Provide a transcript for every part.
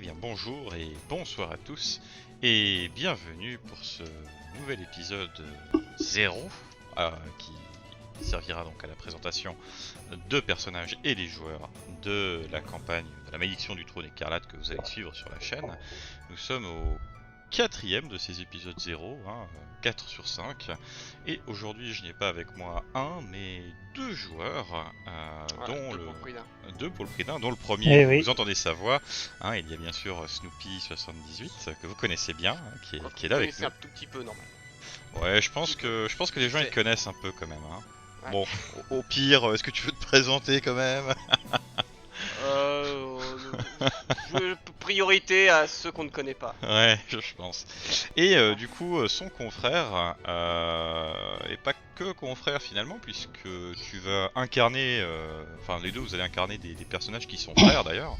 Eh bien bonjour et bonsoir à tous et bienvenue pour ce nouvel épisode 0 qui servira donc à la présentation de personnages et des joueurs de la campagne de la Malédiction du Trône Écarlate que vous allez suivre sur la chaîne. Nous sommes au quatrième de ces épisodes 0, 4 sur 5, et aujourd'hui je n'ai pas avec moi un mais deux joueurs, dont deux pour le prix d'un, dont le premier Eh oui. vous entendez sa voix, il y a bien sûr Snoopy78 que vous connaissez bien, qui est là avec Connaissez nous. un tout petit peu normalement. Ouais, je pense que les gens ils connaissent un peu quand même. Ouais. Bon, au pire, est-ce que tu veux te présenter quand même? Priorité à ceux qu'on ne connaît pas. Ouais, je pense. Et du coup, son confrère, et pas que confrère finalement, puisque tu vas incarner, enfin les deux vous allez incarner des personnages qui sont frères d'ailleurs.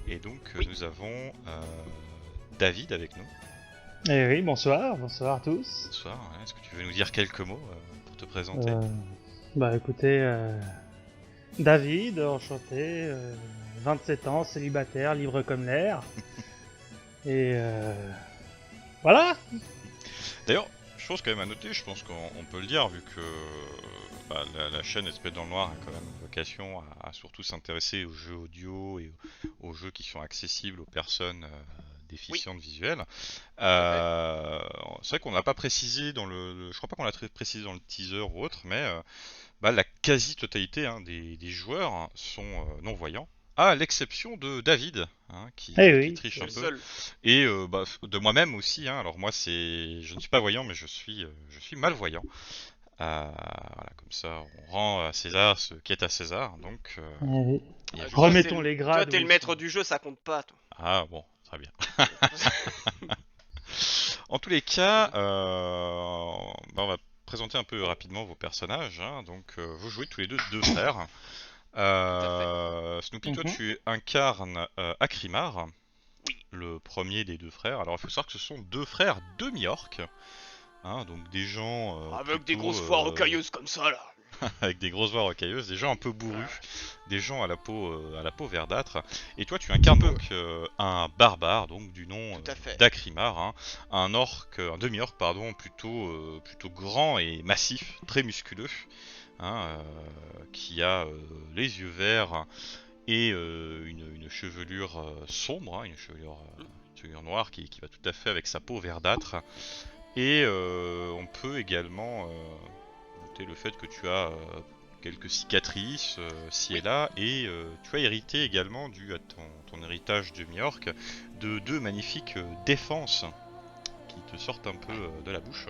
Et donc Oui. nous avons David avec nous. Eh oui, bonsoir à tous. Bonsoir, est-ce que tu veux nous dire quelques mots pour te présenter? Bah écoutez, David, enchanté, 27 ans, célibataire, libre comme l'air. Et voilà. D'ailleurs, chose quand même à noter, je pense qu'on peut le dire, vu que la chaîne Espèce dans le Noir a quand même vocation à surtout s'intéresser aux jeux audio et aux jeux qui sont accessibles aux personnes déficientes visuelles. C'est vrai qu'on n'a pas précisé dans je crois pas qu'on l'a précisé dans le teaser ou autre, mais la quasi-totalité des joueurs sont non-voyants. À l'exception de David, qui Eh oui, triche un Le peu. seul. Et de moi-même aussi. Alors moi, je ne suis pas voyant, mais je suis malvoyant. Voilà, comme ça, on rend à César ce qui est à César. Donc, eh oui. il y a juste. Remettons les Toi grades. t'es où le ils maître sont. du jeu, ça compte pas toi. Ah bon, très bien. En tous les cas, on va présenter un peu rapidement vos personnages. Donc, vous jouez tous les deux frères. Tout à fait. Snoopy, toi, Mhm. tu incarnes Akrimar, Oui. le premier des deux frères. Alors, il faut savoir que ce sont deux frères demi-orques, donc des gens Avec des plutôt grosses foires rocailleuses comme ça là. avec des grosses voix rocailleuses, des gens un peu bourrus, des gens à la peau verdâtre. Et toi, tu incarnes donc un barbare, donc du nom Tout à fait. d'Akrimar, un un demi-orc pardon, plutôt grand et massif, très musculeux, qui a les yeux verts et une chevelure sombre, une chevelure noire qui va tout à fait avec sa peau verdâtre. Et on peut également noter le fait que tu as quelques cicatrices ci et Oui. là, et tu as hérité également, dû à ton héritage de Miorc, de deux magnifiques défenses qui te sortent un peu de la bouche,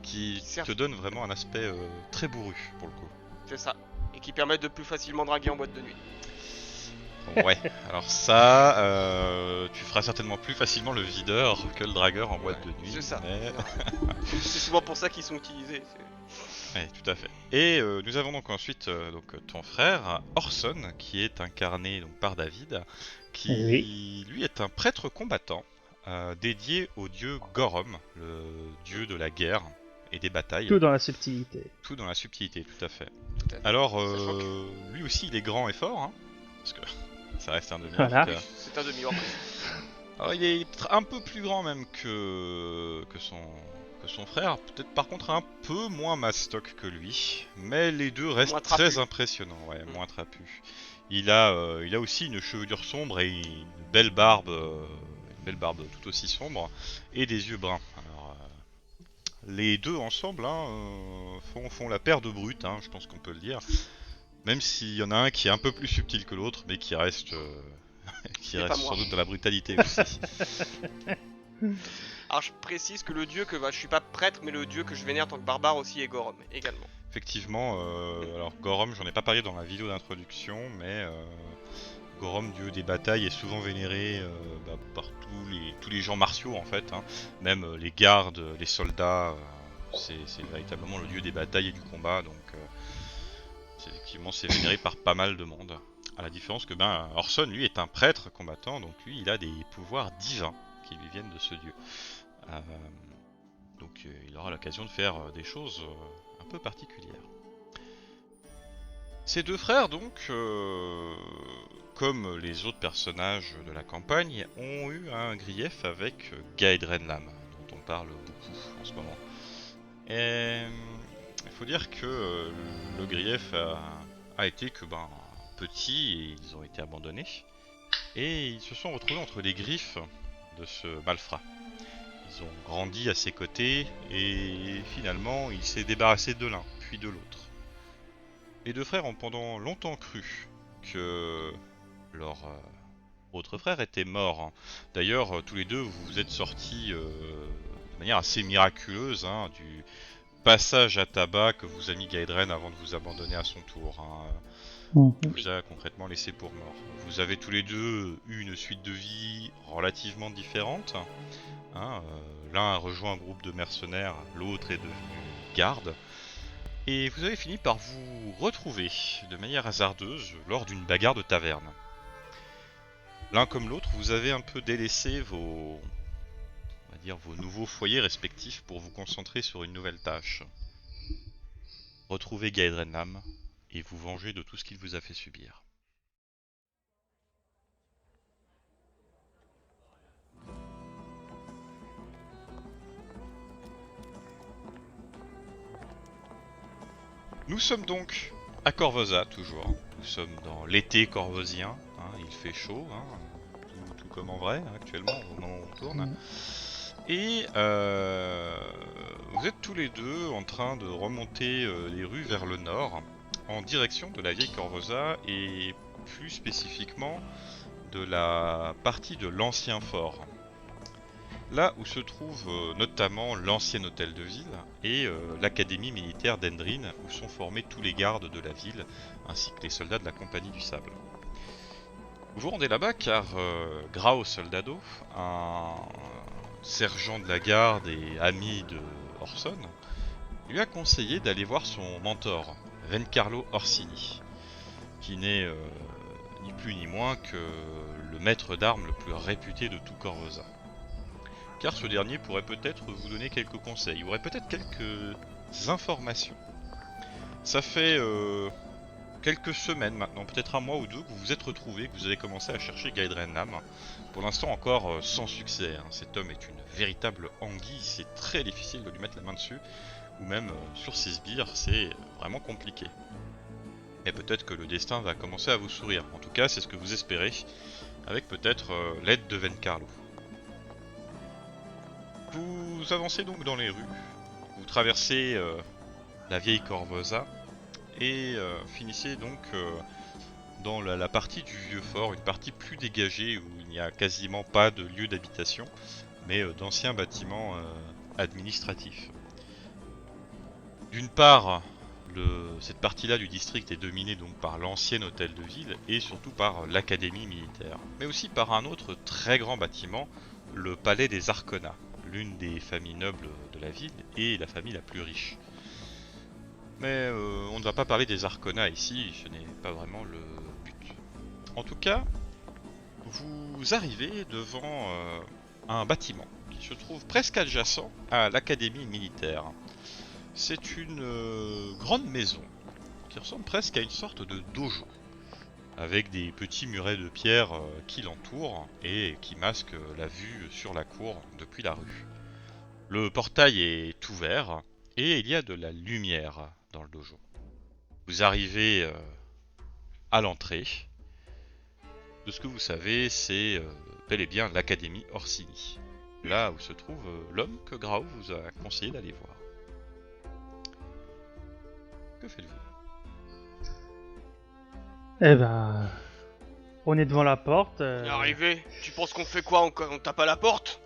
qui Qui te servent. donnent vraiment un aspect très bourru pour le coup. C'est ça. Et qui permettent de plus facilement draguer en boîte de nuit. Ouais, alors ça, tu feras certainement plus facilement le videur que le dragueur en boîte de nuit, C'est ça. mais... C'est souvent pour ça qu'ils sont utilisés. Ouais, tout à fait. Et nous avons donc ensuite ton frère Orson, qui est incarné donc par David, Eh oui. qui lui est un prêtre combattant dédié au dieu Gorom, le dieu de la guerre et des batailles. Tout dans la subtilité. Tout dans la subtilité, tout à fait. Tout à fait. Alors, Sachant que lui aussi, il est grand et fort, parce que ça reste un demi-orc. Voilà. oui, c'est un demi-orc aussi. Alors, il est un peu plus grand même que son frère, peut-être par contre un peu moins mastoc que lui, mais les deux restent Moins trapu. très impressionnants, ouais, moins trapus. Il a aussi une chevelure sombre et une belle barbe tout aussi sombre, et des yeux bruns. Alors, les deux ensemble font la paire de brutes, je pense qu'on peut le dire. Même s'il y en a un qui est un peu plus subtil que l'autre, mais qui reste, qui Mais reste pas moi. sans doute dans la brutalité aussi. Alors je précise que le dieu que je suis pas prêtre, mais le dieu que je vénère en tant que barbare aussi est Gorom également. Effectivement, alors Gorom, j'en ai pas parlé dans la vidéo d'introduction, mais Gorom, dieu des batailles, est souvent vénéré par tous les gens martiaux en fait, même les gardes, les soldats, c'est véritablement le dieu des batailles et du combat, donc effectivement c'est vénéré par pas mal de monde. À la différence que Orson, lui, est un prêtre combattant, donc lui, il a des pouvoirs divins qui lui viennent de ce dieu. Euh, donc il aura l'occasion de faire des choses un peu particulières. Ces deux frères, donc, comme les autres personnages de la campagne, ont eu un grief avec Gaedren Lam, dont on parle beaucoup en ce moment. Et il faut dire que le grief a été que, petits, et ils ont été abandonnés. Et ils se sont retrouvés entre les griffes de ce malfrat. Ils ont grandi à ses côtés, et finalement, il s'est débarrassé de l'un, puis de l'autre. Les deux frères ont pendant longtemps cru que leur autre frère était mort. Hein. D'ailleurs, tous les deux, vous vous êtes sortis de manière assez miraculeuse du passage à tabac que vous a mis Gaedren avant de vous abandonner à son tour. Il vous a concrètement laissé pour mort. Vous avez tous les deux eu une suite de vie relativement différente. L'un a rejoint un groupe de mercenaires, l'autre est devenu garde. Et vous avez fini par vous retrouver de manière hasardeuse lors d'une bagarre de taverne. L'un comme l'autre, vous avez un peu délaissé vos nouveaux foyers respectifs pour vous concentrer sur une nouvelle tâche. Retrouver Gaedren Lam et vous venger de tout ce qu'il vous a fait subir. Nous sommes donc à Corvosa, toujours. Nous sommes dans l'été corvosien, il fait chaud, tout comme en vrai, actuellement, au moment où on tourne. Et vous êtes tous les deux en train de remonter les rues vers le nord, en direction de la vieille Corvosa, et plus spécifiquement de la partie de l'ancien fort. Là où se trouve notamment l'ancien hôtel de ville et l'académie militaire d'Endrin, où sont formés tous les gardes de la ville, ainsi que les soldats de la Compagnie du Sable. Vous vous rendez là-bas car Grao Soldado, un sergent de la garde et ami de Orson, lui a conseillé d'aller voir son mentor, Vencarlo Orsini, qui n'est ni plus ni moins que le maître d'armes le plus réputé de tout Corvosa. Car ce dernier pourrait peut-être vous donner quelques conseils, aurait peut-être quelques informations. Ça fait quelques semaines maintenant, peut-être un mois ou deux, que vous vous êtes retrouvés, que vous avez commencé à chercher Gaedren Lam. Pour l'instant encore sans succès, cet homme est une véritable anguille, c'est très difficile de lui mettre la main dessus, ou même sur ses sbires, c'est vraiment compliqué. Et peut-être que le destin va commencer à vous sourire, en tout cas c'est ce que vous espérez, avec peut-être l'aide de Vencarlo. Vous avancez donc dans les rues, vous traversez la vieille Corvosa et finissez donc dans la partie du vieux fort, une partie plus dégagée où il n'y a quasiment pas de lieu d'habitation, mais d'anciens bâtiments administratifs. D'une part, cette partie-là du district est dominée donc par l'ancien hôtel de ville et surtout par l'académie militaire, mais aussi par un autre très grand bâtiment, le palais des Arconats, l'une des familles nobles de la ville et la famille la plus riche. Mais on ne va pas parler des Arconats ici, ce n'est pas vraiment le but. En tout cas, vous arrivez devant un bâtiment qui se trouve presque adjacent à l'académie militaire. C'est une grande maison qui ressemble presque à une sorte de dojo, avec des petits murets de pierre qui l'entourent et qui masquent la vue sur la cour depuis la rue. Le portail est ouvert et il y a de la lumière dans le dojo. Vous arrivez à l'entrée. De ce que vous savez, c'est bel et bien l'académie Orsini, là où se trouve l'homme que Grao vous a conseillé d'aller voir. Que faites-vous ? Eh ben, on est devant la porte. Arrivé, tu penses qu'on fait quoi? On tape à la porte?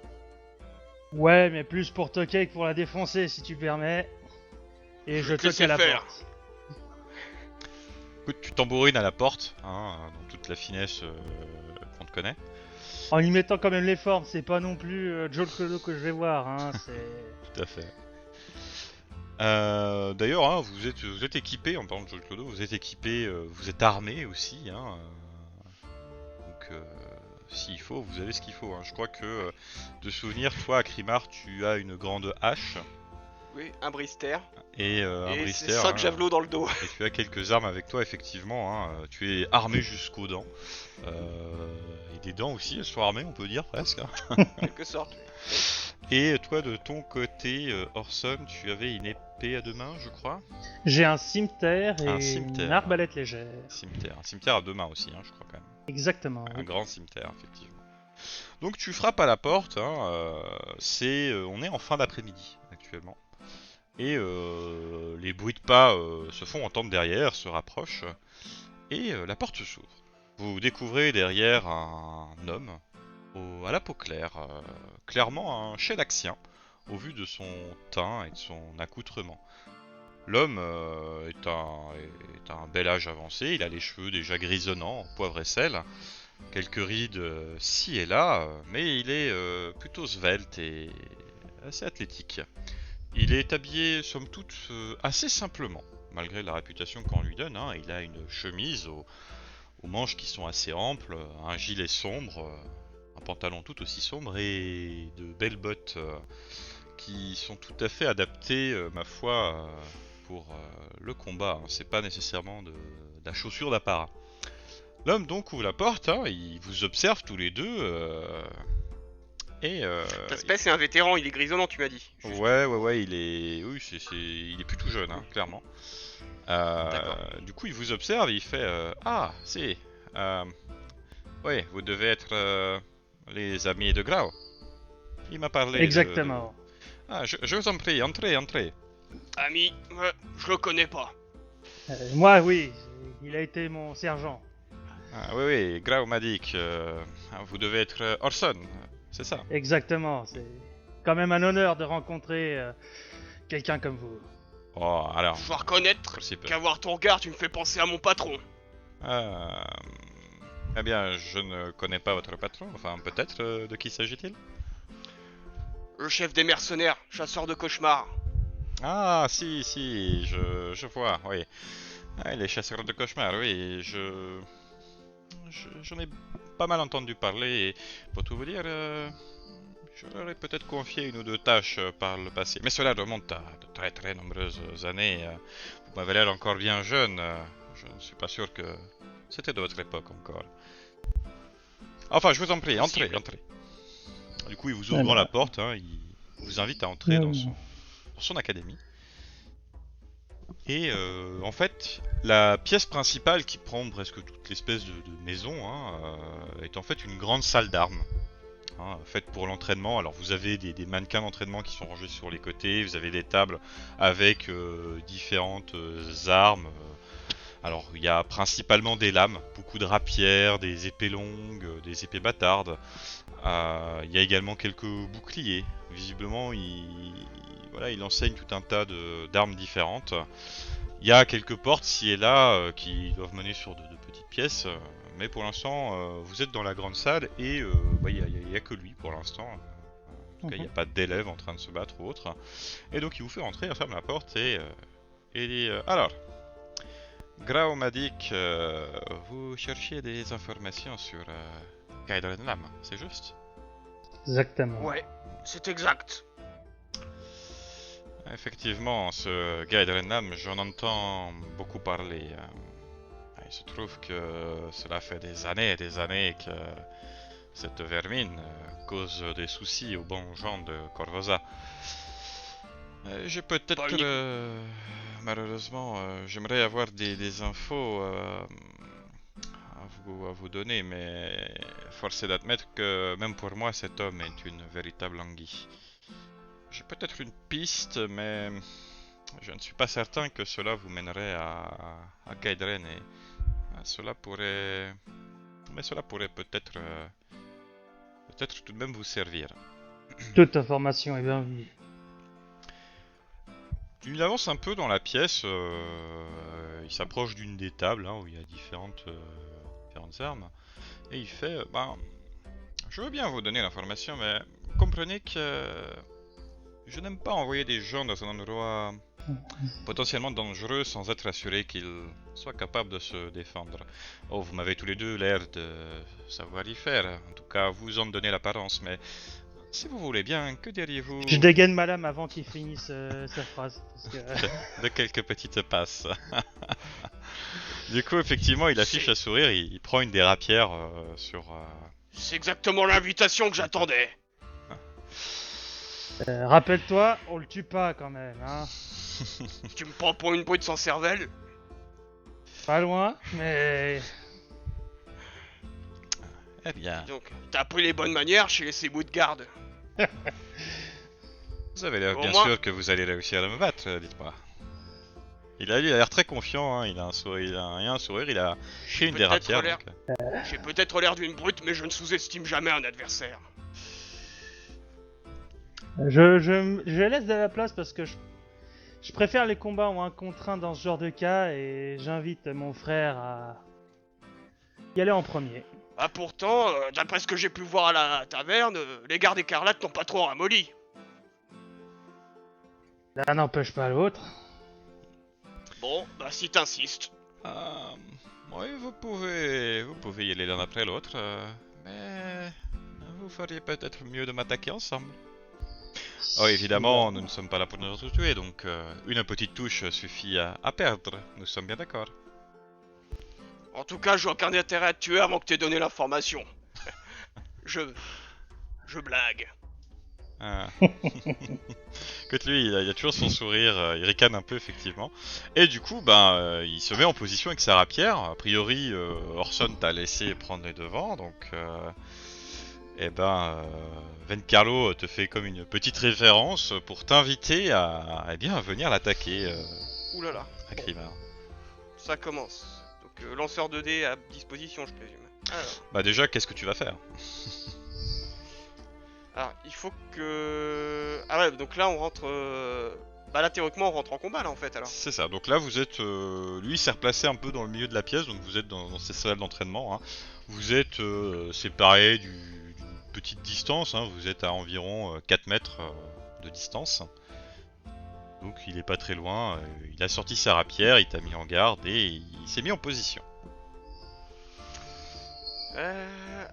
Ouais, mais plus pour toquer que pour la défoncer, si tu permets. Et je toque à la porte. Écoute, tu tambourines à la porte, dans toute la finesse qu'on te connaît. En y mettant quand même les formes, c'est pas non plus Joe Clodo que je vais voir, c'est... Tout à fait. D'ailleurs, vous êtes équipé, en parlant de Joe Clodo, vous êtes équipé, vous êtes armé aussi, donc s'il faut, vous avez ce qu'il faut. Je crois que, de souvenir, toi, Akrimar, tu as une grande hache, Oui, un brister. et un Et brister. c'est 5 javelots dans le dos. Et tu as quelques armes avec toi, effectivement. Hein. Tu es armé jusqu'aux dents. Et des dents aussi, elles sont armées, on peut dire presque. Hein. En quelque sorte. Et toi, de ton côté, Orson, tu avais une épée à deux mains, je crois. J'ai un cimeterre et Un cimeterre. une arbalète légère. Un cimetière à deux mains aussi, hein, je crois quand même. Exactement. Un Oui. grand cimetière, effectivement. Donc tu frappes à la porte. Hein, on est en fin d'après-midi actuellement. Et les bruits de pas se font entendre derrière, se rapprochent. Et la porte s'ouvre. Vous découvrez derrière un homme à la peau claire, clairement un Shellaxien, au vu de son teint et de son accoutrement. L'homme est un bel âge avancé, il a les cheveux déjà grisonnants, poivre et sel, quelques rides ci et là, mais il est plutôt svelte et assez athlétique. Il est habillé, somme toute, assez simplement, malgré la réputation qu'on lui donne. Hein. Il a une chemise aux manches qui sont assez amples, un gilet sombre, un pantalon tout aussi sombre et de belles bottes qui sont tout à fait adaptées, ma foi, pour le combat. Hein. C'est pas nécessairement de la chaussure d'apparat. L'homme donc ouvre la porte, hein, il vous observe tous les deux. L'aspect, c'est un vétéran, il est grisonnant, tu m'as dit. Juste. Ouais, il est plutôt jeune, hein, clairement. D'accord. Du coup, il vous observe et il fait ah, si. Oui, vous devez être les amis de Grau. Il m'a parlé. Exactement. Ah, je vous en prie, entrez. Ami, je le connais pas. Moi, oui. Il a été mon sergent. Ah, oui, Grau m'a dit que vous devez être Orson, c'est ça. Exactement. C'est quand même un honneur de rencontrer quelqu'un comme vous. Oh, alors. Je dois reconnaître qu'à voir ton regard, tu me fais penser à mon patron. Eh bien, je ne connais pas votre patron. Enfin, peut-être. De qui s'agit-il? Le chef des mercenaires, chasseur de cauchemars. Ah, si, je vois, oui. Ah, les chasseurs de cauchemars, oui, j'en ai pas mal entendu parler, et pour tout vous dire, je leur ai peut-être confié une ou deux tâches par le passé. Mais cela remonte à de très très nombreuses années. Vous m'avez l'air encore bien jeune, je ne suis pas sûr que c'était de votre époque encore. Enfin, je vous en prie, entrez. Du coup, il vous ouvre la porte, hein, il vous invite à entrer dans son académie. Et en fait, la pièce principale qui prend presque toute l'espèce de maison hein, est en fait une grande salle d'armes. Hein, faite pour l'entraînement. Alors vous avez des mannequins d'entraînement qui sont rangés sur les côtés, vous avez des tables avec différentes armes. Alors il y a principalement des lames, beaucoup de rapières, des épées longues, des épées bâtardes. Il y a également quelques boucliers. Visiblement il enseigne tout un tas d'armes différentes. Il y a quelques portes ci et là qui doivent mener sur de petites pièces. Mais pour l'instant, vous êtes dans la grande salle et il n'y a que lui pour l'instant. En tout cas, il n'y a pas d'élèves en train de se battre ou autre. Et donc, il vous fait rentrer, il ferme la porte et il dit alors, Grau m'a dit que vous cherchiez des informations sur Gaidren Lam, c'est juste? Exactement. Ouais, c'est exact. Effectivement, ce Gaidren Lam, j'en entends beaucoup parler. Il se trouve que cela fait des années et des années que cette vermine cause des soucis aux bons gens de Corvosa. J'ai peut-être... malheureusement, j'aimerais avoir des infos à vous donner, mais force est d'admettre que même pour moi, cet homme est une véritable anguille. J'ai peut-être une piste, mais je ne suis pas certain que cela vous mènerait à Gaidren et... Cela pourrait peut-être tout de même vous servir. Toute information est bienvenue. Il avance un peu dans la pièce, il s'approche d'une des tables hein, où il y a différentes armes, et il fait je veux bien vous donner l'information, mais comprenez que je n'aime pas envoyer des gens dans un endroit potentiellement dangereux sans être assuré qu'ils soient capables de se défendre. Oh, vous m'avez tous les deux l'air de savoir y faire, en tout cas vous en donnez l'apparence, mais Si vous voulez bien, que diriez-vous Je dégaine ma lame avant qu'il finisse sa phrase. Parce que, de quelques petites passes? Du coup, effectivement, il affiche un sourire, il prend une des rapières sur... C'est exactement l'invitation que j'attendais. rappelle-toi, on le tue pas quand même, hein. Tu me prends pour une brute sans cervelle? Pas loin, mais... Eh bien, Donc, t'as appris les bonnes manières chez les bouts de garde. vous avez l'air Au bien moins- sûr que vous allez réussir à me battre, dites-moi. Il a l'air très confiant, hein, il a un sourire, il a pris une des peut-être rapières. l'air- donc, J'ai peut-être l'air d'une brute, mais je ne sous-estime jamais un adversaire. Je laisse de la place parce que je préfère les combats en 1 contre 1 dans ce genre de cas et j'invite mon frère à y aller en premier. Ah pourtant, d'après ce que j'ai pu voir à la taverne, les gardes écarlates n'ont pas trop ramolli. L'un n'empêche pas l'autre. Bon, bah si t'insistes. Oui, vous pouvez y aller l'un après l'autre, mais vous feriez peut-être mieux de m'attaquer ensemble. Oh, évidemment, nous ne sommes pas là pour nous tuer, donc une petite touche suffit à perdre, nous sommes bien d'accord. En tout cas, j'ai aucun intérêt à te tuer avant que t'aies donné l'information. Je blague. Ah. Écoute, lui, il a toujours son sourire, il ricane un peu, effectivement. Et du coup, il se met en position avec sa rapière. A priori, Orson t'a laissé prendre les devants, donc... Vencarlo te fait comme une petite référence pour t'inviter à venir l'attaquer, Ouh là là. à Grimard. Ça commence. Donc lanceur de dés à disposition, je présume. Alors, Bah déjà, qu'est-ce que tu vas faire? il faut que... Ah ouais, donc là on rentre... Bah là théoriquement on rentre en combat là en fait alors. C'est ça, donc là vous êtes... lui il s'est replacé un peu dans le milieu de la pièce, donc vous êtes dans ces salles d'entraînement. Hein. Vous êtes séparés d'une petite distance, hein. Vous êtes à environ 4 mètres de distance. Donc il est pas très loin, il a sorti sa rapière, il t'a mis en garde et il s'est mis en position.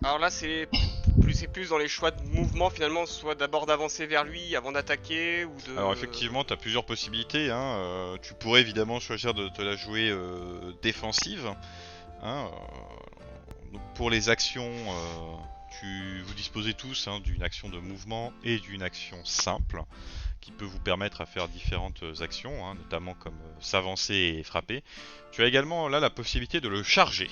Alors là c'est plus dans les choix de mouvement finalement, soit d'abord d'avancer vers lui avant d'attaquer ou de... Alors effectivement, tu as plusieurs possibilités. Hein. Tu pourrais évidemment choisir de te la jouer défensive. Hein. Donc pour les actions, vous disposez tous d'une action de mouvement et d'une action simple qui peut vous permettre à faire différentes actions, hein, notamment comme s'avancer et frapper. Tu as également là la possibilité de le charger.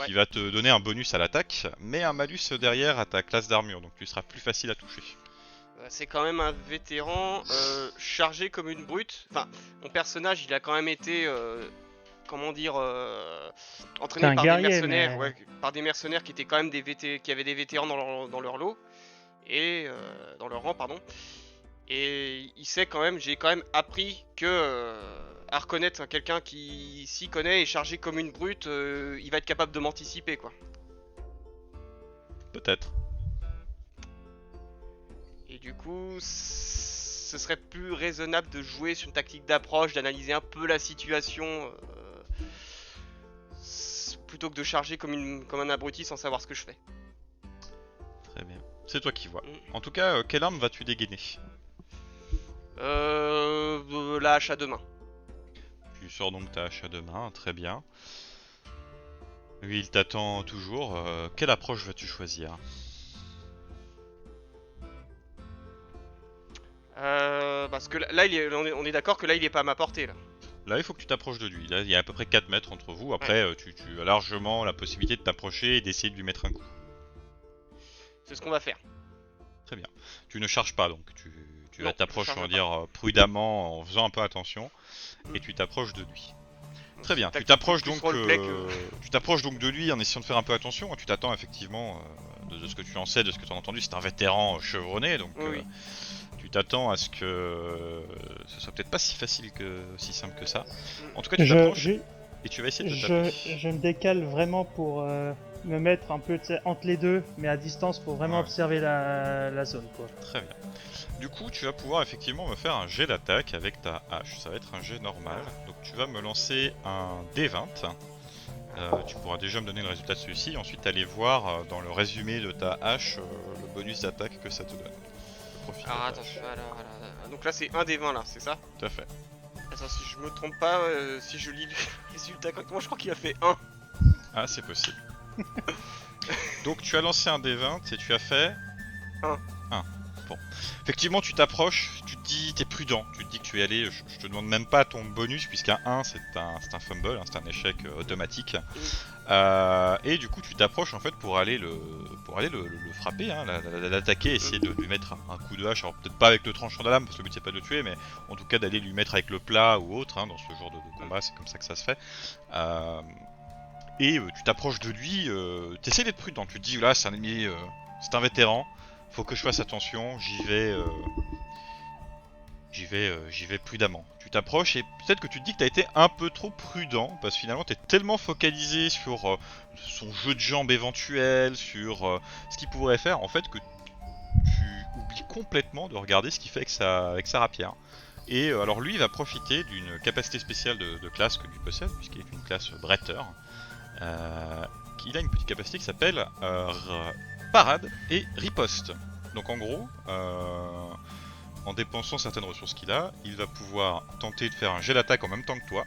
Qui va te donner un bonus à l'attaque, mais un malus derrière à ta classe d'armure, donc tu seras plus facile à toucher. C'est quand même un vétéran chargé comme une brute. Enfin, mon personnage il a quand même été, entraîné par guerrier, des mercenaires, mais- par des mercenaires qui étaient quand même qui avaient des vétérans dans leur lot et dans leur rang pardon. Et il sait quand même, j'ai quand même appris que à reconnaître quelqu'un qui s'y connaît et chargé comme une brute, il va être capable de m'anticiper quoi. Peut-être. Et du coup, ce serait plus raisonnable de jouer sur une tactique d'approche, d'analyser un peu la situation, plutôt que de charger comme un abruti sans savoir ce que je fais. Très bien. C'est toi qui vois. Mm. En tout cas, quelle arme vas-tu dégainer? La hache à deux mains. Tu sors donc ta hache à deux mains, très bien. Lui, il t'attend toujours. Quelle approche vas-tu choisir? Parce que là, on est d'accord que là, il est pas à ma portée là. Là, il faut que tu t'approches de lui. Là, il y a à peu près 4 mètres entre vous. Après, tu as largement la possibilité de t'approcher et d'essayer de lui mettre un coup. C'est ce qu'on va faire. Très bien. Tu ne charges pas donc. Tu Non, t'approches, je on va charge dire, prudemment, en faisant un peu attention. Et tu t'approches de lui. Très bien. Tu t'approches donc, tu t'approches donc de lui en essayant de faire un peu attention. Tu t'attends effectivement, de ce que tu en sais, de ce que tu as entendu, c'est un vétéran chevronné. Donc, Oui. tu t'attends à ce que ce soit peut-être pas si facile si simple que ça. En tout cas, tu Je, t'approches je, et tu vas essayer de te taper. je me décale vraiment pour me mettre un peu entre les deux, mais à distance pour vraiment Ouais. observer la zone quoi. Très bien. Du coup, tu vas pouvoir effectivement me faire un jet d'attaque avec ta hache. Ça va être un jet normal. Donc tu vas me lancer un D20. Tu pourras déjà me donner le résultat de celui-ci. Ensuite, aller voir dans le résumé de ta hache le bonus d'attaque que ça te donne. Profite Alors de attends, ta- alors, donc là c'est un des 20 là, c'est ça? Tout à fait. Attends, si je me trompe pas, si je lis le résultat correctement, je crois qu'il a fait 1. Ah, c'est possible. Donc tu as lancé un D20 et tu as fait... Un. Bon. Effectivement, tu t'approches, tu te dis, t'es prudent, tu te dis que tu es allé, je te demande même pas ton bonus, puisqu'un 1 c'est un fumble, hein, c'est un échec automatique. Et du coup, tu t'approches en fait pour aller le frapper, hein, l'attaquer, essayer de lui mettre un coup de hache, alors peut-être pas avec le tranchant de la lame, parce que le but c'est pas de le tuer, mais en tout cas d'aller lui mettre avec le plat ou autre, hein, dans ce genre de combat, c'est comme ça que ça se fait. Et tu t'approches de lui, t'essaies d'être prudent, tu te dis là c'est un ennemi, c'est un vétéran, faut que je fasse attention, j'y vais prudemment. Tu t'approches et peut-être que tu te dis que t'as été un peu trop prudent, parce que finalement t'es tellement focalisé sur son jeu de jambes éventuel, sur ce qu'il pourrait faire, en fait que tu oublies complètement de regarder ce qu'il fait avec sa rapière. Et alors lui il va profiter d'une capacité spéciale de classe que lui possède, puisqu'il est une classe Bretter. Il a une petite capacité qui s'appelle parade et riposte. Donc en gros, en dépensant certaines ressources qu'il a, il va pouvoir tenter de faire un jet d'attaque en même temps que toi.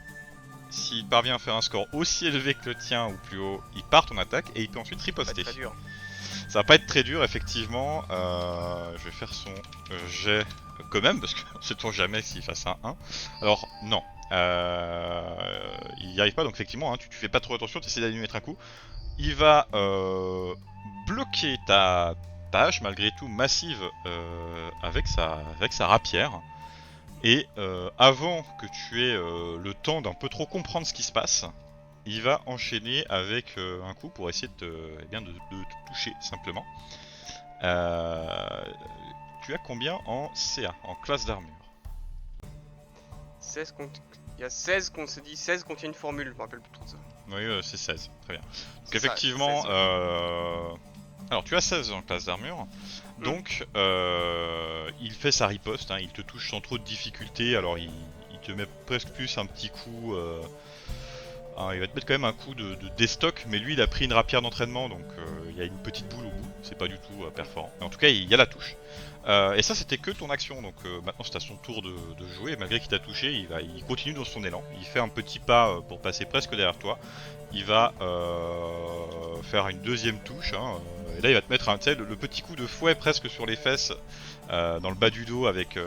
S'il parvient à faire un score aussi élevé que le tien ou plus haut, il part en attaque et il peut ensuite riposter. Très dur. Ça va pas être très dur effectivement. Je vais faire son jet quand même parce que sait-on jamais s'il fasse un 1. Alors non. Il n'y arrive pas, donc effectivement, hein, tu fais pas trop attention, tu essaies d'aller lui mettre un coup. Il va bloquer ta hache, malgré tout massive, avec sa rapière. Et avant que tu aies le temps d'un peu trop comprendre ce qui se passe, il va enchaîner avec un coup pour essayer de te toucher, simplement. Tu as combien en CA, en classe d'armure? 16 contre... Il y a 16 qu'on se dit 16 contient une formule, je me rappelle plus trop de ça. Oui, c'est 16, très bien. Donc C'est ça, effectivement, 16. alors tu as 16 en classe d'armure, donc il fait sa riposte, hein, il te touche sans trop de difficulté, alors il te met presque plus un petit coup, il va te mettre quand même un coup de destock, mais lui il a pris une rapière d'entraînement, donc il y a une petite boule au bout, c'est pas du tout perforant, mais en tout cas il y a la touche. Et ça c'était que ton action, donc maintenant c'est à son tour de jouer, malgré qu'il t'a touché, il continue dans son élan, il fait un petit pas pour passer presque derrière toi, il va faire une deuxième touche, hein, et là il va te mettre le petit coup de fouet presque sur les fesses, dans le bas du dos avec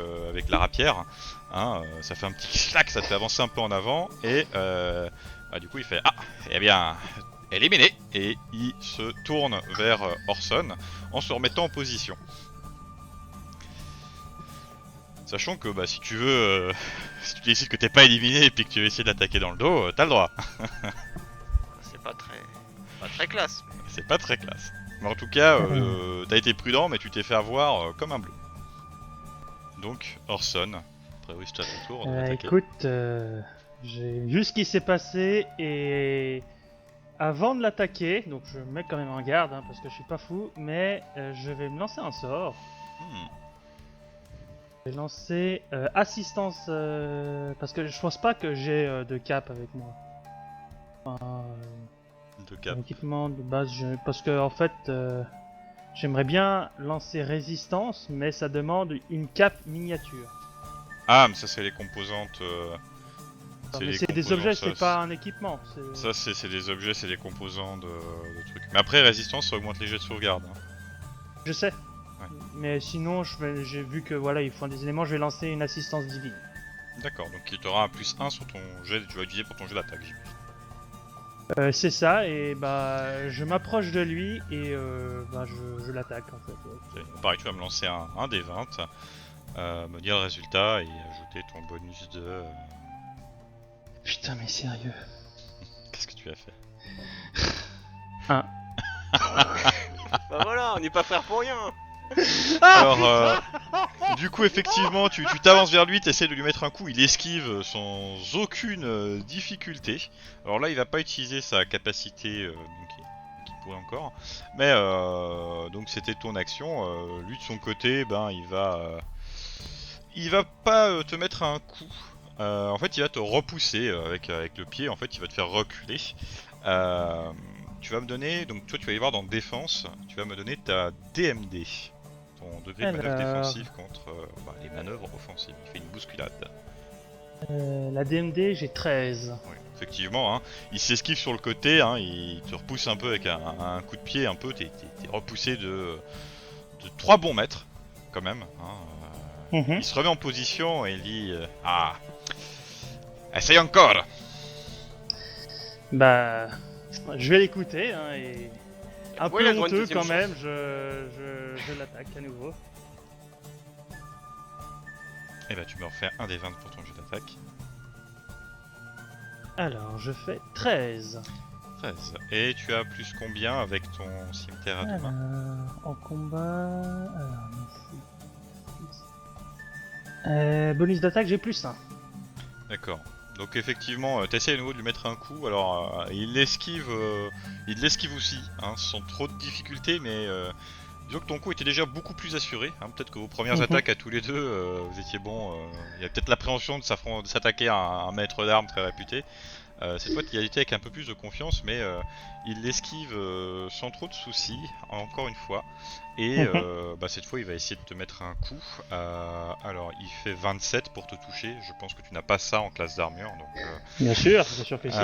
la rapière, hein, ça fait un petit clac, ça te fait avancer un peu en avant, et du coup il fait eh bien, éliminé, et il se tourne vers Orson en se remettant en position. Sachant que si tu veux, si tu décides que t'es pas éliminé et puis que tu veux essayer d'attaquer dans le dos, t'as le droit. C'est pas très classe. C'est pas très classe. Mais en tout cas, t'as été prudent, mais tu t'es fait avoir comme un bleu. Donc, Orson, après oui, c'est à ton tour d'attaquer. Écoute, j'ai vu ce qui s'est passé et avant de l'attaquer, donc je me mets quand même en garde hein, parce que je suis pas fou, mais je vais me lancer un sort. Je vais lancer assistance parce que je pense pas que j'ai de cap avec moi. De cap. Un équipement de base, parce que en fait, j'aimerais bien lancer résistance, mais ça demande une cape miniature. Ah, mais ça c'est les composantes. Mais c'est des objets, c'est pas un équipement. Ça c'est des objets, c'est des composants de trucs. Mais après résistance, ça augmente les jets de sauvegarde. Hein. Je sais. Ouais. Mais sinon, j'ai vu que voilà, ils font des éléments, je vais lancer une assistance divine. D'accord, donc il t'aura un +1 sur ton jet, tu vas utiliser pour ton jet d'attaque. C'est ça, et je m'approche de lui et je l'attaque en fait. Okay. Pareil, tu vas me lancer un des 20, me dire le résultat et ajouter ton bonus de. Putain, mais sérieux. Qu'est-ce que tu as fait? Bah voilà, on n'est pas frères pour rien. Alors, du coup, effectivement, tu t'avances vers lui, t'essaies de lui mettre un coup, il esquive sans aucune difficulté. Alors là, il va pas utiliser sa capacité qu'il pourrait encore, mais donc c'était ton action. Lui de son côté, il va pas te mettre un coup. En fait, il va te repousser avec le pied. En fait, il va te faire reculer. Tu vas me donner, donc toi tu vas y voir dans défense, tu vas me donner ta DMD. son degré de manœuvre Alors. défensive contre les manœuvres offensives. Il fait une bousculade. La DMD, j'ai 13. Oui, effectivement, hein, il s'esquive sur le côté, hein, il te repousse un peu avec un coup de pied, un peu, t'es repoussé de 3 bons mètres, quand même. Hein, Mhm. il se remet en position et il dit Ah, essaye encore. Bah, je vais l'écouter, hein, et un Ouais, il a peu droit à une honteux deuxième quand chance. même, je l'attaque à nouveau. Et bah tu me refais un des 20 pour ton jeu d'attaque. Alors, je fais 13. 13. Et tu as plus combien avec ton cimetière à deux mains? En combat... Alors, bonus d'attaque, j'ai plus 1. D'accord. Donc effectivement, t'essayes à nouveau de lui mettre un coup. Alors il l'esquive aussi, hein, sans trop de difficultés, mais disons que ton coup était déjà beaucoup plus assuré. Hein. Peut-être que vos premières Mhm. attaques à tous les deux, vous étiez bon. Il y a peut-être l'appréhension de s'attaquer à un maître d'armes très réputé. Cette fois, il y a été avec un peu plus de confiance, mais il l'esquive sans trop de soucis, encore une fois. Et cette fois, il va essayer de te mettre un coup. Alors, il fait 27 pour te toucher. Je pense que tu n'as pas ça en classe d'armure, donc. Bien sûr que si.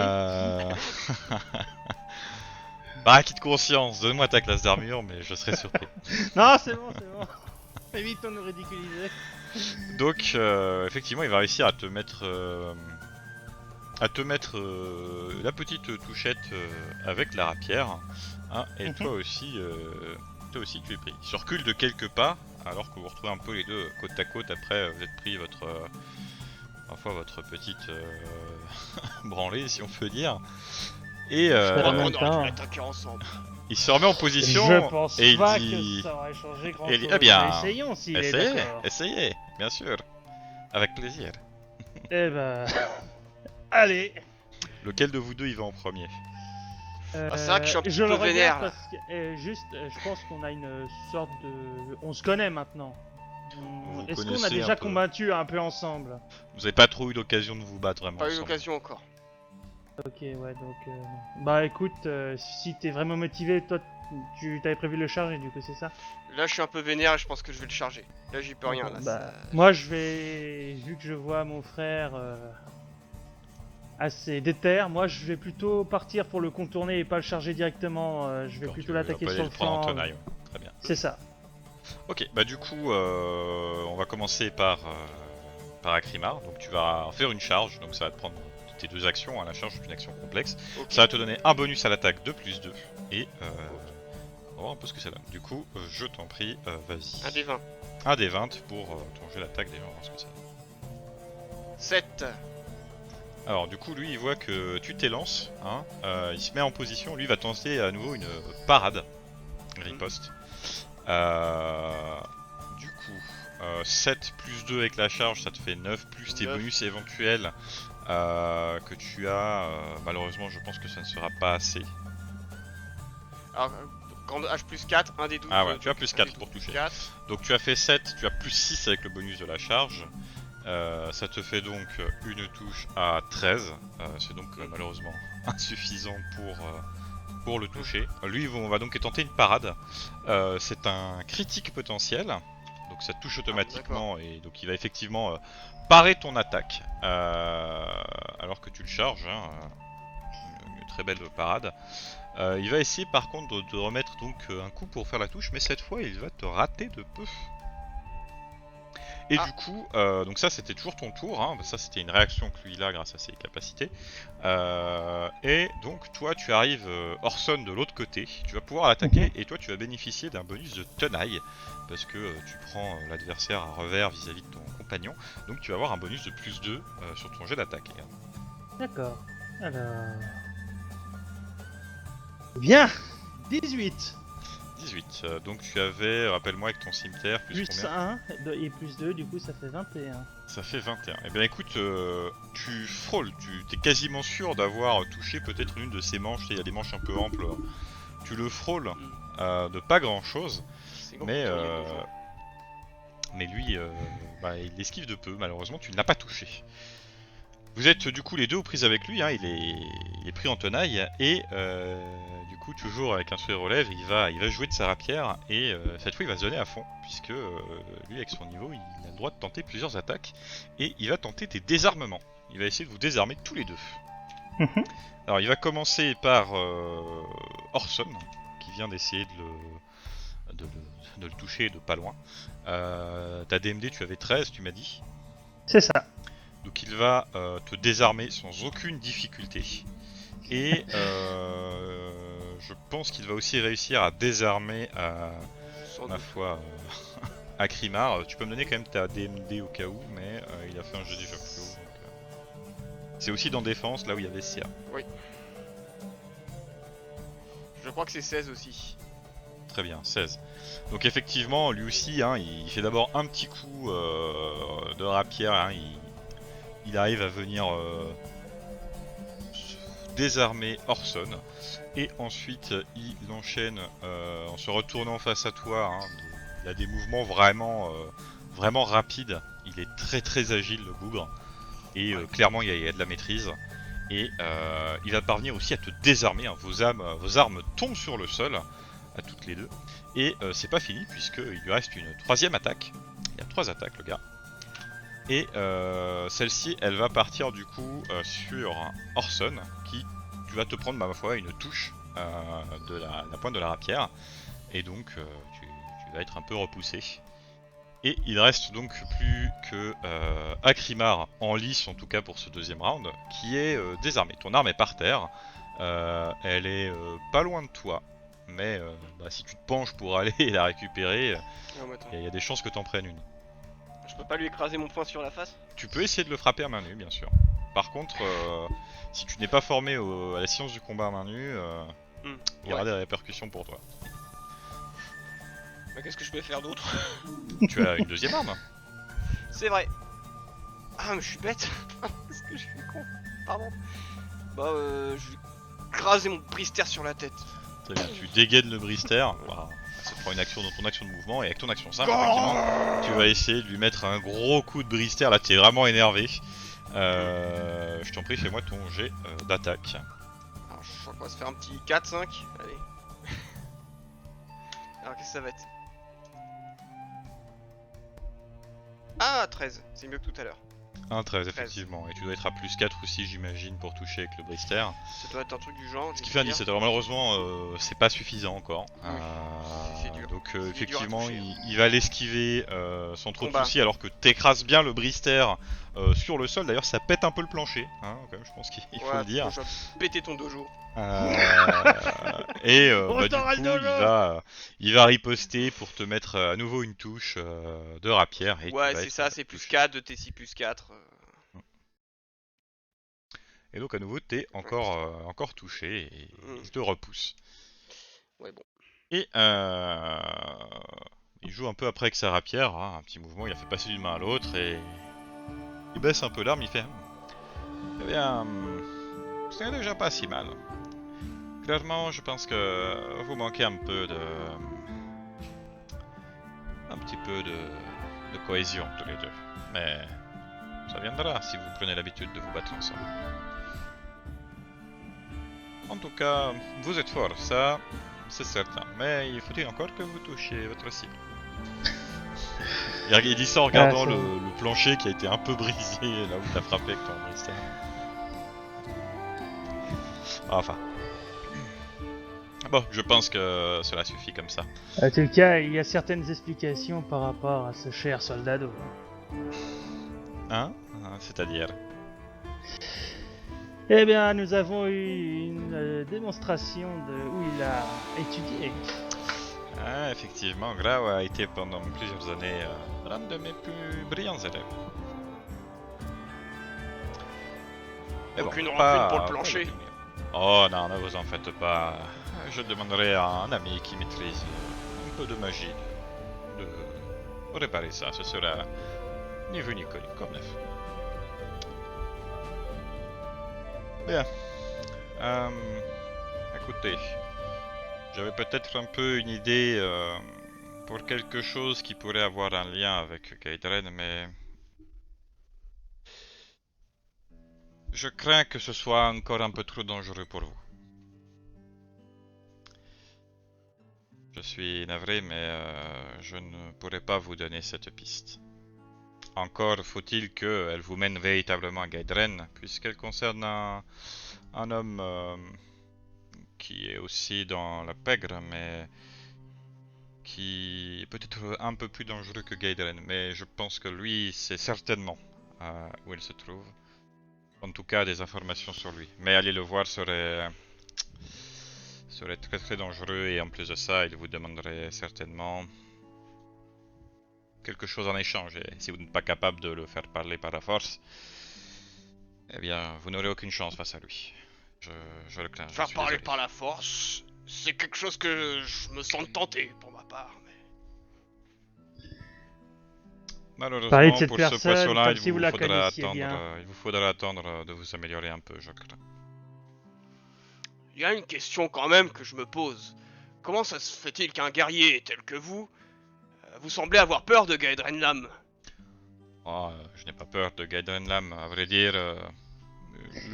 Bah, acquis de conscience, donne-moi ta classe d'armure, mais je serais surpris. Non, c'est bon. Évitons de nous ridiculiser. Donc, effectivement, il va réussir à te mettre. La petite touchette avec la rapière, hein, et toi aussi tu es pris. Il se recule de quelques pas, alors que vous vous retrouvez un peu les deux côte à côte. Après, vous êtes pris votre petite branlée, si on peut dire. Et Je On en même aurait temps. dû l'attaquer ensemble. il se remet en position Je pense et il pas dit que ça aurait changé grand et il chose. dit, eh bien, Essayons s'il est essayez, d'accord. essayez, bien sûr, avec plaisir. Eh ben... Allez. Lequel de vous deux il va en premier? c'est vrai que je suis un petit je le peu vénère, regarde parce que je pense qu'on a une sorte de... On se connaît maintenant. Vous Est-ce qu'on connaissez a un déjà peu. combattu un peu ensemble? Vous avez pas trop eu l'occasion de vous battre vraiment Pas eu ensemble. l'occasion encore. Ok, ouais, donc... Bah écoute, si t'es vraiment motivé, toi, tu t'avais prévu le charger, du coup, c'est ça? Là, je suis un peu vénère et je pense que je vais le charger. Là, j'y peux rien. Là, Bah, moi, je vais... Vu que je vois mon frère assez déter, moi, je vais plutôt partir pour le contourner et pas le charger directement. Je vais D'accord, plutôt tu vas l'attaquer pas sur aller le le prendre en flanc. tenaille, ouais. Très bien. C'est ça. Ok, bah du coup, on va commencer par Akrimar. Donc tu vas faire une charge, donc ça va te prendre tes deux actions. Hein. La charge est une action complexe. Ok. Ça va te donner un bonus à l'attaque de plus 2. Et on va voir un peu ce que ça donne. Du coup, je t'en prie, vas-y. Un des 20. Un des 20 pour ton jeu d'attaque, déjà, on va voir ce que ça donne. 7. Alors du coup, lui, il voit que tu t'élances, hein, il se met en position, lui va tenter à nouveau une parade, riposte. Du coup, 7 plus 2 avec la charge, ça te fait 9, plus tes 9. bonus éventuels que tu as. Malheureusement, je pense que ça ne sera pas assez. Alors, quand H plus 4, un des 12. Ah ouais, tu as plus 4 pour toucher. 4. Donc tu as fait 7, tu as plus 6 avec le bonus de la charge. Ça te fait donc une touche à 13. C'est donc malheureusement insuffisant pour le toucher. Lui, on va donc tenter une parade. C'est un critique potentiel. Donc ça touche automatiquement et donc il va effectivement parer ton attaque. Alors que tu le charges. Hein, une très belle parade. Il va essayer par contre de te remettre donc un coup pour faire la touche. Mais cette fois, il va te rater de peu. Et du coup, donc ça c'était toujours ton tour, hein. Ça c'était une réaction que lui il a grâce à ses capacités. Et donc toi tu arrives Orson de l'autre côté, tu vas pouvoir l'attaquer et toi tu vas bénéficier d'un bonus de tenaille parce que tu prends l'adversaire à revers vis-à-vis de ton compagnon. Donc tu vas avoir un bonus de plus 2 sur ton jet d'attaque également. D'accord. Alors... Bien 18 18, donc tu avais, rappelle-moi avec ton cimetière, plus plus combien? 1 et plus 2, du coup ça fait 21. Ça fait 21. Eh bien écoute, tu frôles, tu es quasiment sûr d'avoir touché peut-être une de ses manches, il y a des manches un peu amples, tu le frôles de pas grand chose, mais lui, il esquive de peu, malheureusement tu ne l'as pas touché. Vous êtes du coup les deux aux prises avec lui, hein, il est pris en tenaille, et du coup coup, toujours avec un sourire aux lèvres, il va jouer de sa rapière et cette fois il va se donner à fond puisque lui avec son niveau il a le droit de tenter plusieurs attaques et il va tenter des désarmements. Il va essayer de vous désarmer tous les deux. Mhm. Alors il va commencer par Orson qui vient d'essayer de le toucher de pas loin. Ta DMD tu avais 13 tu m'as dit. C'est ça. Donc il va te désarmer sans aucune difficulté. Et je pense qu'il va aussi réussir à désarmer Sans ma doute. foi Akrimar. Tu peux me donner quand même ta DMD au cas où, mais il a fait un jeu déjà plus haut. C'est aussi dans défense, là où il y avait CA. Je crois que c'est 16 aussi. Très bien, 16. Donc effectivement, lui aussi, hein, il fait d'abord un petit coup de rapière. Hein, il arrive à venir désarmer Orson. Et ensuite, il enchaîne en se retournant face à toi. Hein, il a des mouvements vraiment rapides. Il est très agile, le bougre. Et clairement, il y a de la maîtrise. Et il va parvenir aussi à te désarmer. Hein. Vos armes tombent sur le sol, à toutes les deux. Et c'est pas fini, puisqu'il lui reste une troisième attaque. Il y a 3 attaques, le gars. Et celle-ci, elle va partir du coup sur Orson, qui tu vas te prendre, ma foi, une touche de la pointe de la rapière. Et donc, tu vas être un peu repoussé. Et il reste donc plus que Akrimar en lice, en tout cas pour ce deuxième round, qui est désarmé. Ton arme est par terre, elle est pas loin de toi, mais si tu te penches pour aller la récupérer, Non, mais attends. il y a des chances que t'en prennes une. Je peux pas lui écraser mon poing sur la face? Tu peux essayer de le frapper à main nue, bien sûr. Par contre, si tu n'es pas formé à la science du combat à main nue, il y aura des répercussions pour toi. Mais qu'est-ce que je peux faire d'autre? Tu as une deuxième arme. C'est vrai. Ah, mais je suis bête. Qu'est-ce que je suis con. Pardon. Bah, je vais écraser mon brister sur la tête. Très bien, tu dégaines le brister. Voilà. Ça te prend une action dans ton action de mouvement et avec ton action simple, effectivement, tu vas essayer de lui mettre un gros coup de brister. Là, tu es vraiment énervé. Je t'en prie, fais-moi ton jet d'attaque. Alors, je crois qu'on va se faire un petit 4-5. Allez. Alors, qu'est-ce que ça va être? Ah, 13. C'est mieux que tout à l'heure. Un 13, effectivement. Et tu dois être à plus 4 aussi, j'imagine, pour toucher avec le brister. Ça doit être un truc du genre. Ce qui fait un 17. Alors, malheureusement, c'est pas suffisant encore. C'est dur. Donc, C'est dur à effectivement, toucher, hein. il va l'esquiver sans trop de Combat. soucis, alors que t'écrases bien le brister sur le sol. D'ailleurs, ça pète un peu le plancher. Hein, quand même, je pense qu'il faut le dire. Je vais péter ton dojo. Et On du t'aura coup, le dojo. il va riposter pour te mettre à nouveau une touche de rapière. Et Ouais, tu vas c'est être ça, c'est plus touché. 4 de T6 plus 4. Et donc à nouveau, t'es encore touché et il te repousse. Ouais, bon. Et il joue un peu après avec sa rapière, hein, un petit mouvement, il a fait passer d'une main à l'autre et il baisse un peu l'arme, il fait eh bien, ce n'est déjà pas si mal. Clairement, je pense que vous manquez un petit peu de cohésion tous les deux. Mais ça viendra si vous prenez l'habitude de vous battre ensemble. En tout cas, vous êtes fort, ça c'est certain. Mais il faut-il encore que vous touchiez votre cible. Il dit ça en regardant le plancher qui a été un peu brisé là où t'as frappé avec ton brister. Enfin. Bon, je pense que cela suffit comme ça. En tout cas, il y a certaines explications par rapport à ce cher soldado. Hein? C'est-à-dire? Eh bien, nous avons eu une démonstration de où il a étudié. Ah, effectivement, Grau a été pendant plusieurs années l'un de mes plus brillants élèves. Mais Aucune bon, rancune pour le plancher. Oh non, ne vous en faites pas. Je demanderai à un ami qui maîtrise un peu de magie de réparer ça. Ce sera ni vu ni connu, comme neuf. Bien. Écoutez, j'avais peut-être un peu une idée pour quelque chose qui pourrait avoir un lien avec Kaidren, mais je crains que ce soit encore un peu trop dangereux pour vous. Je suis navré, mais je ne pourrai pas vous donner cette piste. Encore faut-il qu'elle vous mène véritablement à Gaidren, puisqu'elle concerne un homme qui est aussi dans la pègre, mais qui est peut-être un peu plus dangereux que Gaidren. Mais je pense que lui, c'est certainement où il se trouve. En tout cas, des informations sur lui. Mais aller le voir serait très très dangereux, et en plus de ça, il vous demanderait certainement quelque chose en échange. Et si vous n'êtes pas capable de le faire parler par la force, eh bien, vous n'aurez aucune chance face à lui. Je le crains, je Faire suis parler désolé. par la force, c'est quelque chose que je me sens tenté pour ma part. Mais... Parler de Malheureusement, cette pour ce personne poisson-là, comme si vous la connaissiez bien. il vous faudra attendre de vous améliorer un peu, je crains. Il y a une question quand même que je me pose. Comment ça se fait-il qu'un guerrier tel que vous semblez avoir peur de Gaedrenlam? Oh, je n'ai pas peur de Gaiden Lam, à vrai dire.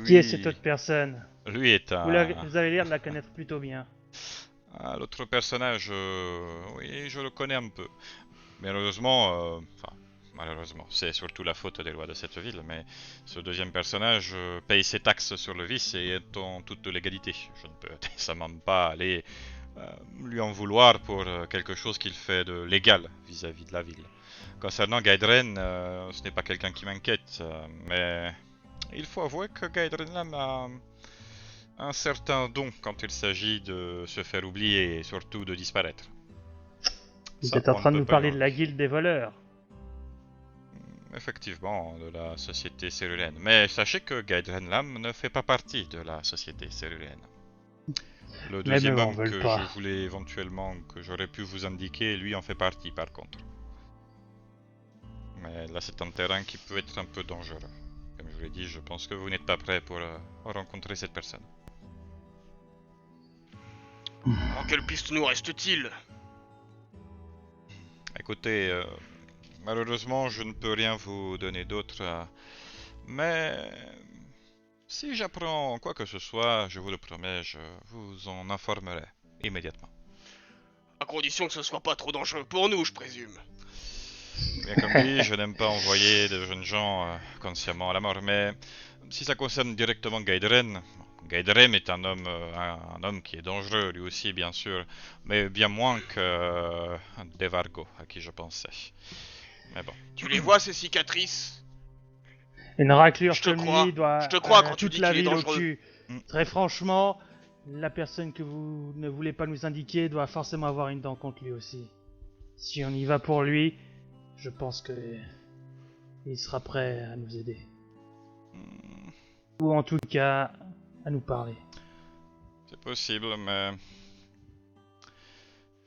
Qui est cette autre personne? Lui est Vous avez l'air de la connaître plutôt bien. l'autre personnage, oui, je le connais un peu. Malheureusement, malheureusement, c'est surtout la faute des lois de cette ville, mais ce deuxième personnage paye ses taxes sur le vice et est en toute légalité. Je ne peux décemment pas aller lui en vouloir pour quelque chose qu'il fait de légal vis-à-vis de la ville. Concernant Gaidren, ce n'est pas quelqu'un qui m'inquiète, mais il faut avouer que Gaidren Lam a un certain don quand il s'agit de se faire oublier et surtout de disparaître. Vous Ça, êtes en on ne train de peut nous pas parler lui de la guilde des voleurs. Effectivement, de la société cellulaine. Mais sachez que Gaidren Lam ne fait pas partie de la société cellulaine. Le Mais deuxième m'en homme veulent que pas. je voulais éventuellement, que j'aurais pu vous indiquer, lui en fait partie par contre. Mais là c'est un terrain qui peut être un peu dangereux. Comme je vous l'ai dit, je pense que vous n'êtes pas prêt pour rencontrer cette personne. Alors quelle piste nous reste-t-il? Écoutez, malheureusement je ne peux rien vous donner d'autre, mais si j'apprends quoi que ce soit, je vous le promets, je vous en informerai immédiatement. À condition que ce soit pas trop dangereux pour nous, je présume. Bien comme dit, je n'aime pas envoyer de jeunes gens consciemment à la mort, mais si ça concerne directement Gaidren, Gaidren est un homme qui est dangereux lui aussi bien sûr, mais bien moins que Devargo à qui je pensais. Mais bon. Tu les vois ces cicatrices? Une raclure Je te comme crois. lui doit Je te crois quand tu toute dis la qu'il est ville au dangereux. cul. Mm. Très franchement, la personne que vous ne voulez pas nous indiquer doit forcément avoir une dent contre lui aussi. Si on y va pour lui, je pense que il sera prêt à nous aider. Hmm, Ou en tout cas, à nous parler. c'est possible, mais...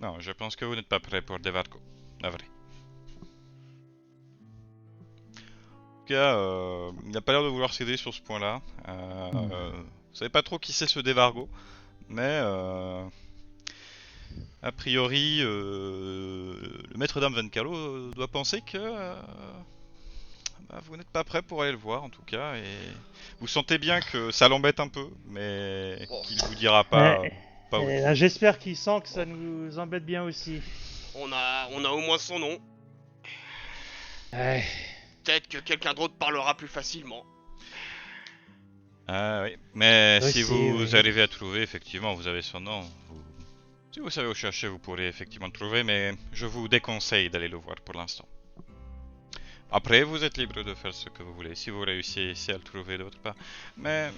Non, je pense que vous n'êtes pas prêt pour Devargo. La vraie. En tout cas, il n'a pas l'air de vouloir céder sur ce point-là. Vous savez pas trop qui c'est ce Devargo, mais a priori, le maître d'armes Van Calo doit penser que vous n'êtes pas prêt pour aller le voir en tout cas, et vous sentez bien que ça l'embête un peu, mais Bon. qu'il vous dira pas, Ouais. pas où. Et là, j'espère qu'il sent que ça nous embête bien aussi. On a au moins son nom. Ouais. Peut-être que quelqu'un d'autre parlera plus facilement. Ah oui, mais si Aussi, vous oui. arrivez à trouver, effectivement, vous avez son nom. Si vous savez où chercher, vous pourrez effectivement le trouver, mais je vous déconseille d'aller le voir pour l'instant. Après, vous êtes libre de faire ce que vous voulez, si vous réussissez à le trouver d'autre part. Mais...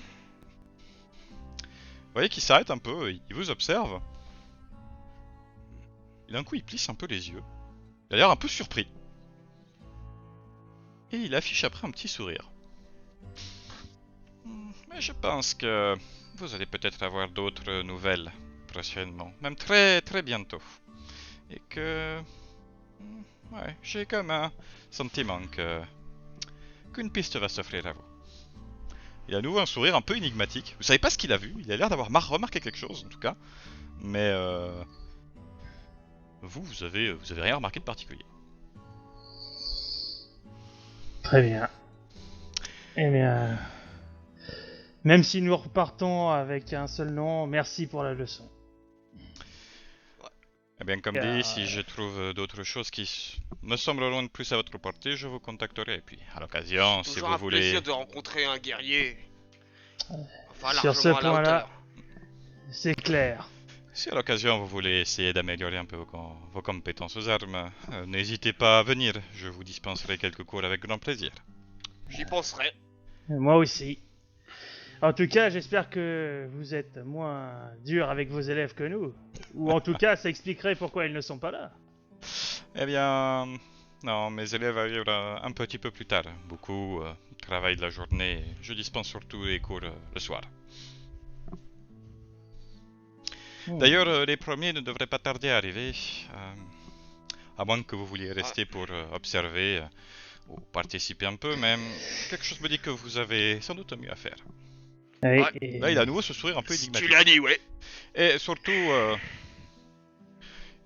Vous voyez qu'il s'arrête un peu, il vous observe. Et d'un coup, il plisse un peu les yeux. Il a l'air un peu surpris. Et il affiche après un petit sourire. Mais je pense que vous allez peut-être avoir d'autres nouvelles prochainement, même très très bientôt. Et que... Ouais, j'ai comme un sentiment qu'une piste va s'offrir à vous. Il a à nouveau un sourire un peu énigmatique. Vous savez pas ce qu'il a vu, il a l'air d'avoir remarqué quelque chose en tout cas. Mais vous avez rien remarqué de particulier. Très bien. Eh bien... Même si nous repartons avec un seul nom, merci pour la leçon. Eh bien, comme dit, si je trouve d'autres choses qui me sembleront plus à votre portée, je vous contacterai. Et puis, à l'occasion, si Toujours vous un voulez... plaisir de rencontrer un guerrier. Enfin, Sur ce largement à la point-là, hauteur. c'est clair. Si à l'occasion vous voulez essayer d'améliorer un peu vos compétences aux armes, n'hésitez pas à venir, je vous dispenserai quelques cours avec grand plaisir. J'y penserai. Moi aussi. En tout cas, j'espère que vous êtes moins dur avec vos élèves que nous. Ou en tout cas, ça expliquerait pourquoi ils ne sont pas là. Eh bien, non, mes élèves arrivent un petit peu plus tard. Beaucoup travaillent de la journée, je dispense surtout les cours le soir. D'ailleurs, les premiers ne devraient pas tarder à arriver, à moins que vous vouliez rester pour observer ou participer un peu, mais quelque chose me dit que vous avez sans doute mieux à faire. Oui, Ouais. et- Là, il a à nouveau ce sourire un peu Si énigmatique. tu l'as dit, ouais. Et surtout,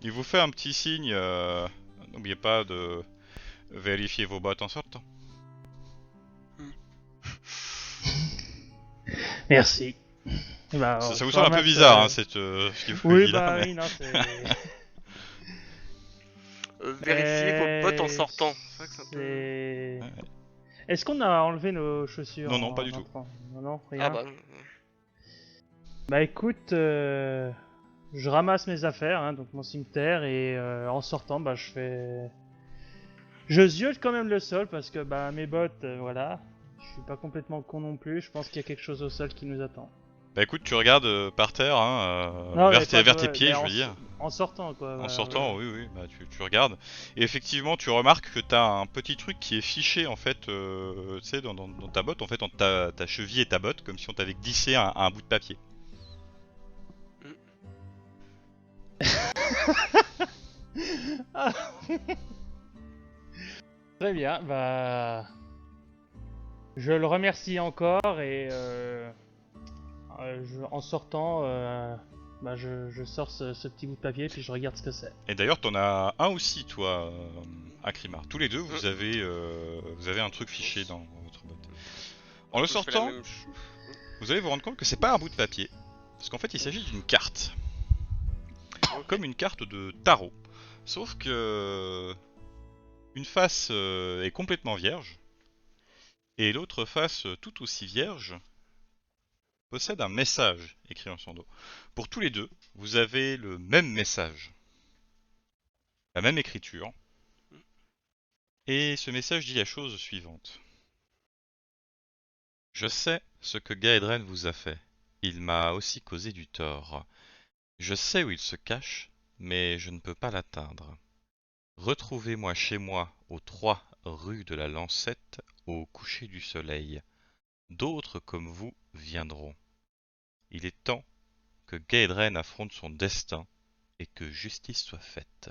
il vous fait un petit signe, n'oubliez pas de vérifier vos bottes en sortant. Merci. Bah, Ça vous je semble un peu ramasse, bizarre, hein, ce qu'il vous Oui, dit là, bah mais... oui, non, c'est... Vérifiez vos bottes en sortant. C'est vrai que c'est un peu... c'est- Ouais. Est-ce qu'on a enlevé nos chaussures Non, non, pas en du tout. entrant Non, non, rien. Ah bah... Bah écoute, je ramasse mes affaires, hein, donc mon cimetière, et en sortant, bah je fais... Je ziote quand même le sol, parce que bah mes bottes, voilà. Je suis pas complètement con non plus, je pense qu'il y a quelque chose au sol qui nous attend. Bah écoute, tu regardes par terre, hein, Non, mais vers tes pieds, mais je veux dire. en sortant, quoi. En Voilà, sortant, ouais. oui, oui, bah tu regardes. Et effectivement, tu remarques que t'as un petit truc qui est fiché, en fait, tu sais, dans ta botte, en fait, entre ta cheville et ta botte, comme si on t'avait glissé un bout de papier. Ah. Très bien, bah... Je le remercie encore, et en sortant, bah je sors ce petit bout de papier, puis je regarde ce que c'est. Et d'ailleurs, t'en as un aussi, toi, Akrimar. Tous les deux, vous avez un truc fiché dans votre botte. En le Je fais la sortant, même chose. vous allez vous rendre compte que c'est pas un bout de papier. Parce qu'en fait, il s'agit d'une carte. Ok. Comme une carte de tarot. Sauf que une face est complètement vierge et l'autre face tout aussi vierge possède un message écrit en son dos. Pour tous les deux, vous avez le même message, la même écriture, et ce message dit la chose suivante. Je sais ce que Gaedren vous a fait. Il m'a aussi causé du tort. Je sais où il se cache, mais je ne peux pas l'atteindre. Retrouvez-moi chez moi, aux 3 rue de la Lancette, au coucher du soleil. D'autres comme vous viendront. Il est temps que Gaedren affronte son destin et que justice soit faite.